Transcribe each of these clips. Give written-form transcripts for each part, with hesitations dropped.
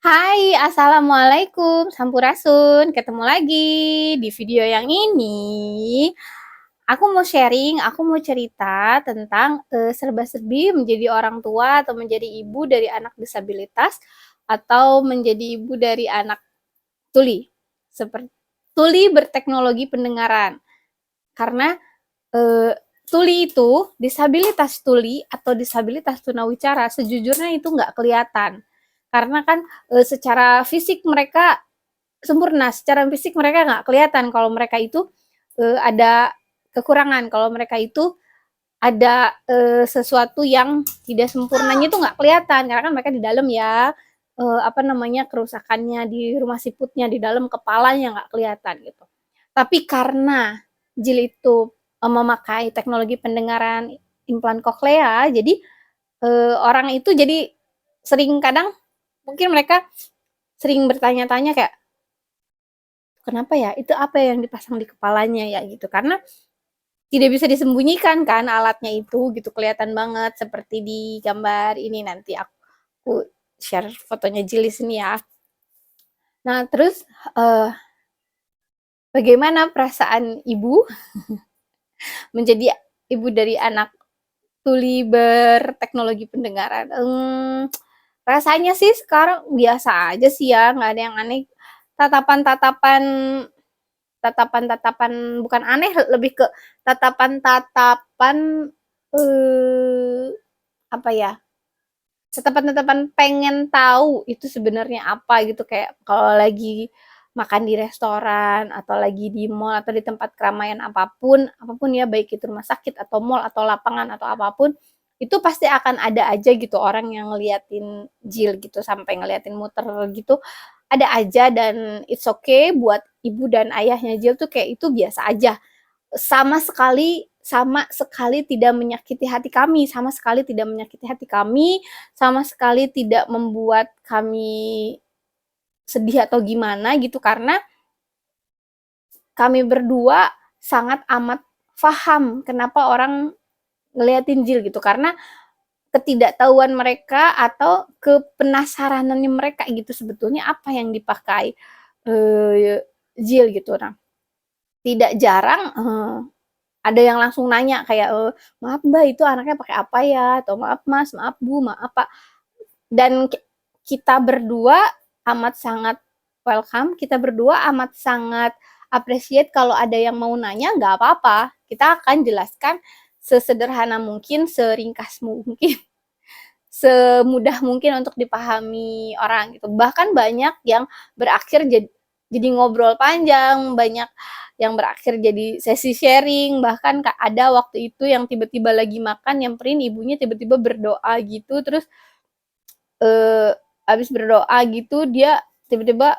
Hai, assalamualaikum, sampurasun. Ketemu lagi di video yang ini. Aku mau sharing, aku mau cerita tentang serba-serbi menjadi orang tua atau menjadi ibu dari anak disabilitas atau menjadi ibu dari anak tuli. Seperti tuli berteknologi pendengaran. Karena eh, tuli itu, disabilitas tuli atau disabilitas tunawicara, sejujurnya itu nggak kelihatan. Karena kan secara fisik mereka sempurna, secara fisik mereka nggak kelihatan kalau mereka itu ada kekurangan, kalau mereka itu ada sesuatu yang tidak sempurnanya itu nggak kelihatan, karena kan mereka di dalam ya, apa namanya, kerusakannya di rumah siputnya, di dalam kepalanya nggak kelihatan gitu. Tapi karena Jil itu memakai teknologi pendengaran implan koklea, jadi orang itu jadi sering kadang mungkin mereka sering bertanya-tanya kayak kenapa ya itu apa yang dipasang di kepalanya ya gitu karena tidak bisa disembunyikan kan alatnya itu gitu kelihatan banget seperti di gambar ini nanti aku share fotonya Jilis ini ya. Nah terus uh, bagaimana perasaan ibu menjadi ibu dari anak tuli berteknologi pendengaran? Rasanya sih sekarang biasa aja sih ya, nggak ada yang aneh. Tatapan-tatapan tatapan-tatapan bukan aneh, lebih ke tatapan-tatapan eh apa ya? Tatapan-tatapan pengen tahu itu sebenarnya apa gitu kayak kalau lagi makan di restoran atau lagi di mall atau di tempat keramaian apapun ya baik itu rumah sakit atau mall atau lapangan atau apapun itu pasti akan ada aja gitu orang yang ngeliatin Jill gitu sampai ngeliatin muter gitu ada aja dan it's okay buat ibu dan ayahnya Jill tuh kayak itu biasa aja sama sekali tidak menyakiti hati kami, sama sekali tidak menyakiti hati kami, sama sekali tidak membuat kami sedih atau gimana gitu karena kami berdua sangat amat paham kenapa orang ngeliatin Jill gitu karena ketidaktahuan mereka atau kepenasaranannya mereka gitu sebetulnya apa yang dipakai Jill gitu. Nah, tidak jarang ada yang langsung nanya kayak maaf mbak itu anaknya pakai apa ya atau maaf mas maaf bu maaf pak dan kita berdua amat sangat welcome kita berdua amat sangat appreciate kalau ada yang mau nanya nggak apa-apa kita akan jelaskan sesederhana mungkin seringkas mungkin semudah mungkin untuk dipahami orang gitu bahkan banyak yang berakhir jadi ngobrol panjang banyak yang berakhir jadi sesi sharing bahkan ada waktu itu yang tiba-tiba lagi makan nyamperin ibunya tiba-tiba berdoa gitu terus eh, abis berdoa gitu dia tiba-tiba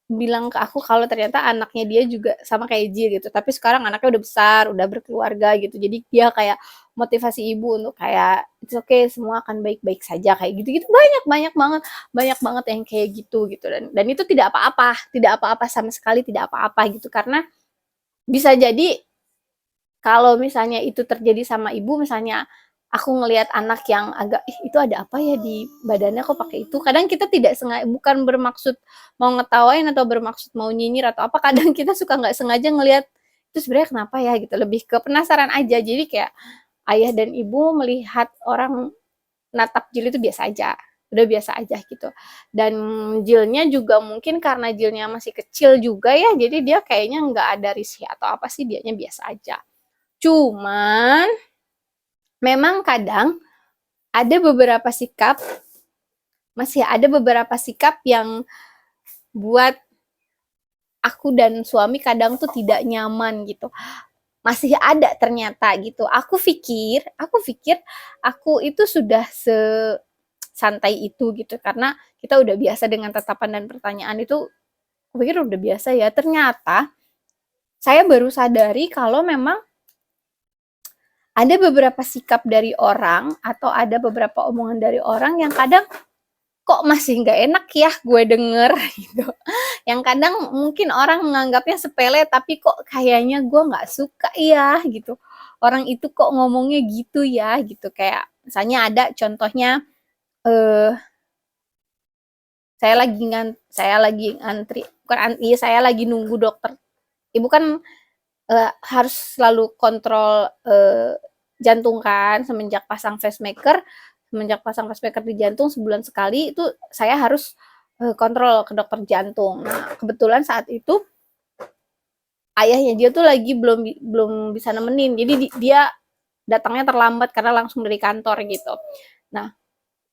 bilang ke aku kalau ternyata anaknya dia juga sama kayak Jill gitu tapi sekarang anaknya udah besar udah berkeluarga gitu jadi dia kayak motivasi ibu untuk kayak it's okay semua akan baik-baik saja kayak gitu-gitu banyak banget yang kayak gitu dan itu tidak apa-apa sama sekali tidak apa-apa gitu karena bisa jadi kalau misalnya itu terjadi sama ibu misalnya aku ngelihat anak yang agak itu ada apa ya di badannya kok pakai itu kadang kita tidak sengaja bukan bermaksud mau ngetawain atau bermaksud mau nyinyir atau apa kadang kita suka nggak sengaja ngelihat itu sebenarnya kenapa ya gitu lebih ke penasaran aja jadi kayak ayah dan ibu melihat orang natap Jill itu biasa aja udah biasa aja gitu dan Jillnya juga mungkin karena Jillnya masih kecil juga ya jadi dia kayaknya nggak ada risih atau apa sih dianya biasa aja cuman memang kadang ada beberapa sikap masih ada beberapa sikap yang buat aku dan suami kadang tuh tidak nyaman gitu. Masih ada ternyata gitu. Aku pikir aku itu sudah santai itu gitu karena kita udah biasa dengan tatapan dan pertanyaan itu. Aku pikir udah biasa ya. Ternyata saya baru sadari kalau memang ada beberapa sikap dari orang atau ada beberapa omongan dari orang yang kadang kok masih nggak enak ya gue denger gitu. Yang kadang mungkin orang menganggapnya sepele tapi kok kayaknya gue nggak suka ya gitu. Orang itu kok ngomongnya gitu ya gitu kayak misalnya ada contohnya eh saya lagi antri, bukan iya, saya lagi nunggu dokter. Ibu kan harus selalu kontrol jantung kan, semenjak pasang pacemaker di jantung sebulan sekali itu saya harus kontrol ke dokter jantung. Nah, kebetulan saat itu ayahnya dia tuh lagi belum bisa nemenin, jadi dia datangnya terlambat karena langsung dari kantor gitu. Nah,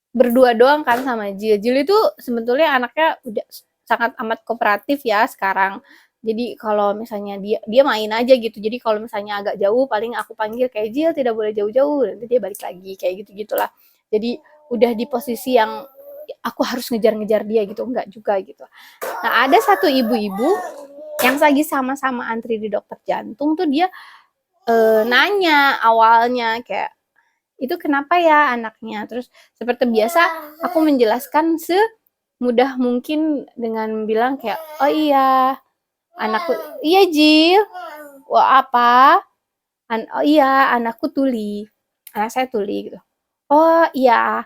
berdua doang kan sama Jil. Jil itu sebetulnya anaknya udah sangat amat kooperatif ya sekarang. Jadi kalau misalnya dia main aja gitu. Jadi kalau misalnya agak jauh paling aku panggil kayak Jil tidak boleh jauh-jauh, nanti dia balik lagi kayak gitu-gitulah. Jadi udah di posisi yang aku harus ngejar-ngejar dia gitu, enggak juga gitu. Nah, ada satu ibu-ibu yang lagi sama-sama antri di dokter jantung tuh dia nanya awalnya kayak itu kenapa ya anaknya, terus seperti biasa aku menjelaskan semudah mungkin dengan bilang kayak oh iya anakku, iya Jil, wah apa, oh iya anakku tuli, anak saya tuli gitu, oh iya,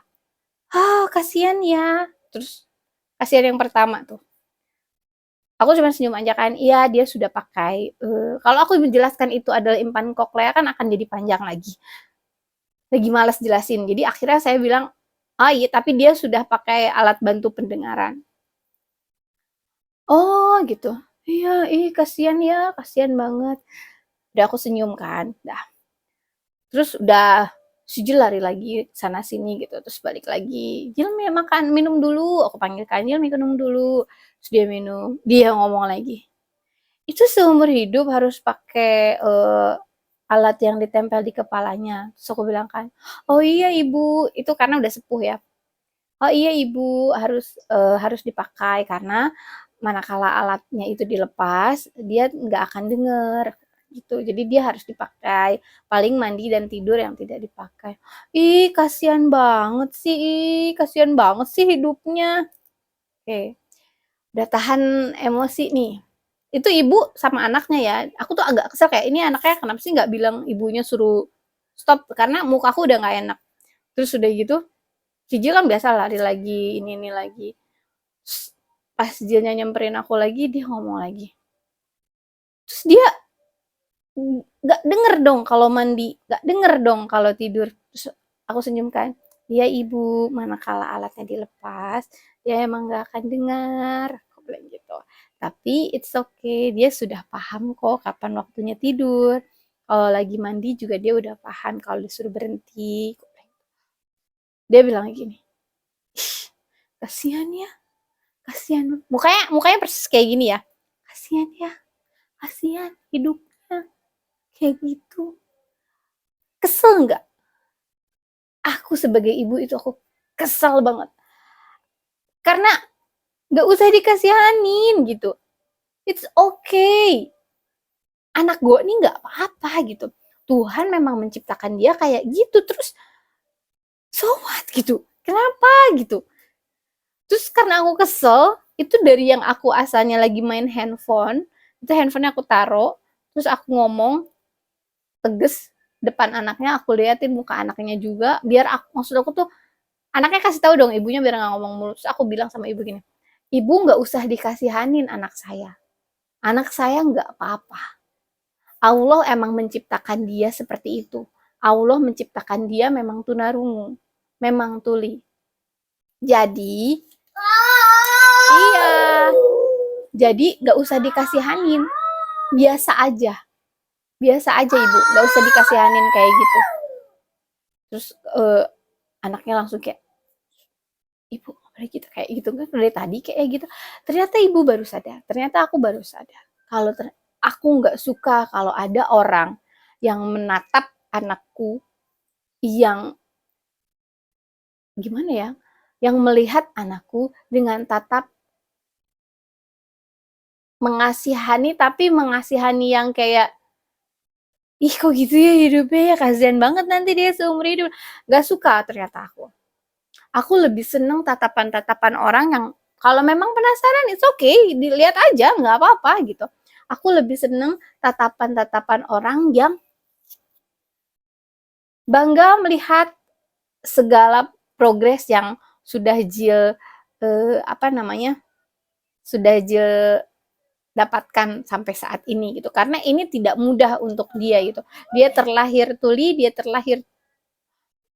oh kasihan ya, terus kasihan yang pertama tuh aku cuma senyum aja kan, iya dia sudah pakai kalau aku menjelaskan itu adalah impan koklea kan akan jadi panjang lagi malas jelasin. Jadi akhirnya saya bilang, oh iya tapi dia sudah pakai alat bantu pendengaran. Oh gitu. Iya, kasihan ya, kasihan banget. Udah aku senyum kan. Dah. Terus udah si Jil lari lagi sana sini gitu. Terus balik lagi. Jil makan, minum dulu. Aku panggil kan Jil minum dulu. Terus dia minum. Dia ngomong lagi. Itu seumur hidup harus pakai alat yang ditempel di kepalanya. Terus aku bilang kan, oh iya ibu, itu karena udah sepuh ya. Oh iya ibu harus dipakai karena manakala alatnya itu dilepas dia nggak akan denger gitu. Jadi dia harus dipakai. Paling mandi dan tidur yang tidak dipakai. Ih kasihan banget sih, kasihan banget sih hidupnya. Oke, udah tahan emosi nih. Itu ibu sama anaknya ya. Aku tuh agak kesel kayak ini anaknya kenapa sih nggak bilang ibunya suruh stop karena mukaku udah nggak enak. Terus udah gitu si Jil kan biasa lari lagi ini lagi. Pas Jilnya nyamperin aku lagi dia ngomong lagi, terus dia nggak denger dong kalau mandi, nggak denger dong kalau tidur. Terus aku senyum kan, iya ibu manakala alatnya dilepas dia emang nggak akan dengar, aku bilang gitu. Tapi it's okay, dia sudah paham kok kapan waktunya tidur, kalau lagi mandi juga dia udah paham kalau disuruh berhenti. Dia bilang gini, kasihan ya, kasihan, mukanya persis kayak gini ya, kasihan ya, kasihan hidupnya kayak gitu. Kesel nggak? Aku sebagai ibu itu aku kesel banget karena nggak usah dikasihanin gitu, it's okay, anak gue nih nggak apa-apa gitu, Tuhan memang menciptakan dia kayak gitu, terus so what gitu, kenapa gitu. Terus karena aku kesel itu dari yang aku asalnya lagi main handphone, itu handphonenya aku taruh, terus aku ngomong tegas depan anaknya, aku liatin muka anaknya juga biar maksud aku tuh anaknya kasih tahu dong ibunya biar nggak ngomong mulu. Terus aku bilang sama ibu gini, ibu nggak usah dikasihanin anak saya nggak apa-apa, Allah emang menciptakan dia seperti itu, Allah menciptakan dia memang tunarungu, memang tuli, jadi iya, jadi nggak usah dikasihanin, biasa aja, biasa aja ibu, nggak usah dikasihanin kayak gitu. Terus anaknya langsung kayak, ibu boleh gitu kayak gitu kan dari tadi kayak gitu. Ternyata ibu baru sadar, ternyata aku baru sadar kalau aku nggak suka kalau ada orang yang menatap anakku, yang gimana ya, yang melihat anakku dengan tatap mengasihani, tapi mengasihani yang kayak ih kok gitu ya hidupnya ya, kasihan banget nanti dia seumur hidup. Gak suka ternyata aku lebih seneng tatapan-tatapan orang yang kalau memang penasaran it's okay, dilihat aja nggak apa-apa gitu. Aku lebih seneng tatapan-tatapan orang yang bangga melihat segala progres yang sudah Jil apa namanya, sudah Jill dapatkan sampai saat ini gitu. Karena ini tidak mudah untuk dia gitu. Dia terlahir tuli, dia terlahir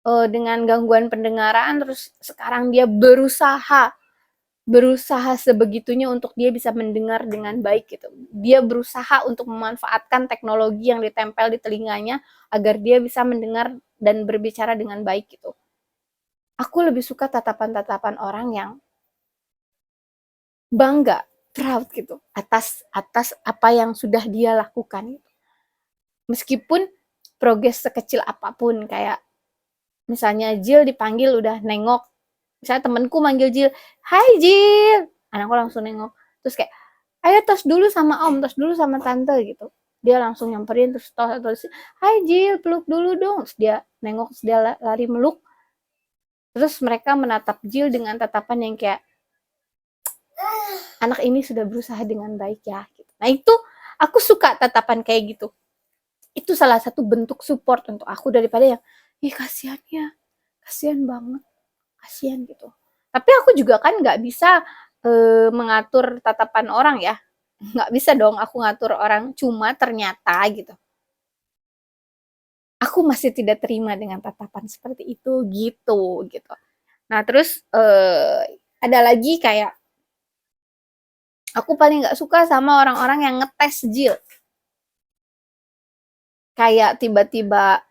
dengan gangguan pendengaran, terus sekarang dia berusaha sebegitunya untuk dia bisa mendengar dengan baik gitu. Dia berusaha untuk memanfaatkan teknologi yang ditempel di telinganya agar dia bisa mendengar dan berbicara dengan baik gitu. Aku lebih suka tatapan-tatapan orang yang bangga, proud gitu atas apa yang sudah dia lakukan gitu. Meskipun progres sekecil apapun, kayak misalnya Jill dipanggil udah nengok, misalnya temenku manggil Jill, hai Jill, anakku langsung nengok, terus kayak ayo tos dulu sama om, tos dulu sama tante gitu, dia langsung nyamperin, terus tos, hai Jill peluk dulu dong, terus dia nengok, terus dia lari meluk, terus mereka menatap Jill dengan tatapan yang kayak anak ini sudah berusaha dengan baik ya gitu. Nah itu aku suka tatapan kayak gitu, itu salah satu bentuk support untuk aku daripada yang ih kasihan ya, kasihan banget, kasihan gitu. Tapi aku juga kan nggak bisa mengatur tatapan orang ya, nggak bisa dong aku ngatur orang, cuma ternyata gitu aku masih tidak terima dengan tatapan seperti itu gitu gitu. Nah terus ada lagi kayak aku paling nggak suka sama orang-orang yang ngetes Jill, kayak tiba-tiba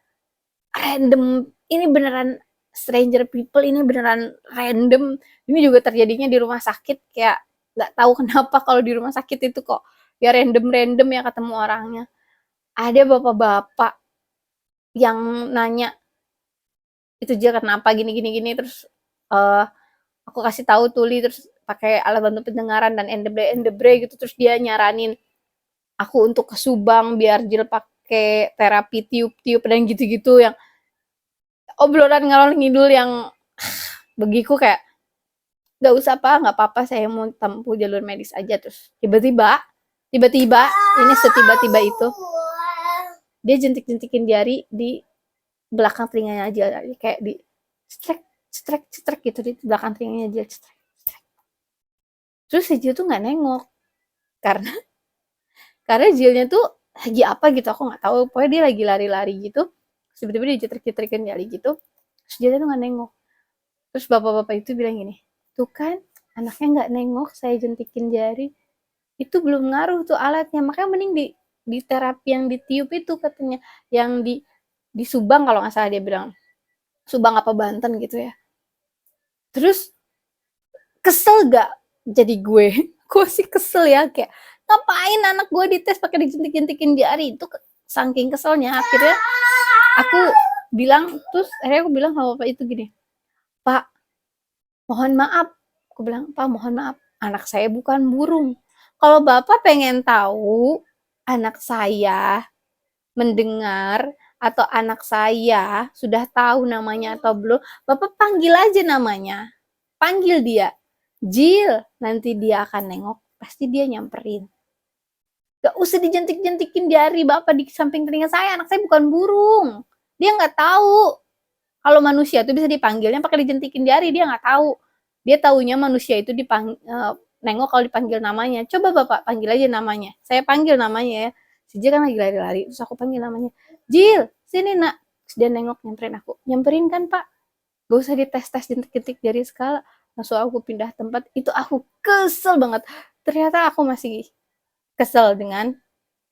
random, ini beneran stranger people, ini beneran random, ini juga terjadinya di rumah sakit, kayak nggak tahu kenapa kalau di rumah sakit itu kok ya random ya ketemu orangnya. Ada bapak-bapak yang nanya itu dia kenapa gini gini gini, terus aku kasih tahu tuli, terus pakai alat bantu pendengaran dan endebre gitu, terus dia nyaranin aku untuk ke Subang biar Jill pakai terapi tiup-tiup dan gitu-gitu, yang obrolan ngalor ngidul yang begitu kayak nggak usah pak, nggak apa-apa, saya mau tempuh jalur medis aja. Terus tiba-tiba ini setiba-tiba itu dia jentik-jentikin jari di belakang telinganya aja, kayak di strek strek strek gitu di belakang telinganya aja, strek. Terus si Jill tuh nggak nengok karena Jillnya tuh lagi apa gitu, aku nggak tahu, pokoknya dia lagi lari-lari gitu, tiba-tiba dia jetrik-jetrikin jari gitu, terus Jillnya tuh nggak nengok. Terus bapak-bapak itu bilang gini, tuh kan anaknya nggak nengok, saya jentikin jari, itu belum ngaruh tuh alatnya, makanya mending di terapi yang ditiup itu katanya, yang di Subang kalau nggak salah dia bilang, Subang apa Banten gitu ya. Terus kesel gak jadi gue? Gue sih kesel ya, kayak ngapain anak gue dites pakai dijentik-jentikin jari, itu saking keselnya akhirnya aku bilang, terus akhirnya aku bilang sama bapak itu gini, Pak, mohon maaf, aku bilang, Pak mohon maaf, anak saya bukan burung. Kalau Bapak pengen tahu anak saya mendengar atau anak saya sudah tahu namanya atau belum, Bapak panggil aja namanya. Panggil dia. Jill, nanti dia akan nengok, pasti dia nyamperin. Gak usah dijentik-jentikin jari Bapak di samping telinga saya, anak saya bukan burung. Dia nggak tahu kalau manusia itu bisa dipanggilnya pakai dijentikin jari, dia nggak tahu. Dia taunya manusia itu nengok kalau dipanggil namanya. Coba Bapak panggil aja namanya. Saya panggil namanya ya. Si Jill kan lagi lari-lari, terus aku panggil namanya. Jill, sini nak. Terus dia nengok, nyamperin aku. Nyamperin kan Pak? Gak usah dites-tes jentik-jentik jari segala. Langsung aku pindah tempat. Itu aku kesel banget. Ternyata aku masih kesel dengan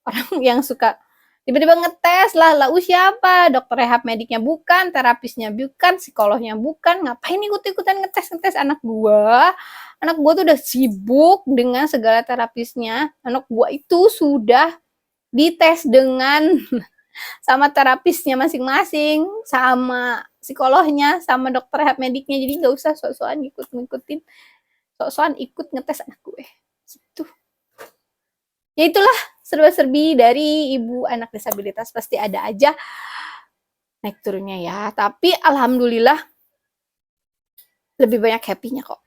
orang yang suka tiba-tiba ngetes lah siapa, dokter rehab mediknya bukan, terapisnya bukan, psikolognya bukan, ngapain ikut-ikutan ngetes anak gua tuh udah sibuk dengan segala terapisnya, anak gua itu sudah dites dengan sama terapisnya masing-masing, sama psikolognya, sama dokter rehab mediknya, jadi nggak usah sok-sokan ngikutin, sok-sokan ikut ngetes anak gue gitu. Ya itulah serba-serbi dari ibu anak disabilitas, pasti ada aja naik turunnya ya, tapi alhamdulillah lebih banyak happy-nya kok.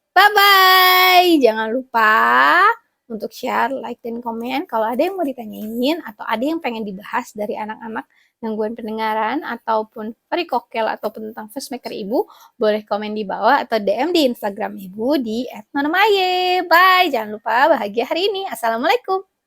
Bye bye, jangan lupa untuk share, like, dan komen. Kalau ada yang mau ditanyain atau ada yang pengen dibahas dari anak-anak gangguan pendengaran ataupun varikokel ataupun tentang pacemaker ibu, boleh komen di bawah atau DM di Instagram ibu di @nonamaye. Bye, jangan lupa bahagia hari ini. Assalamualaikum.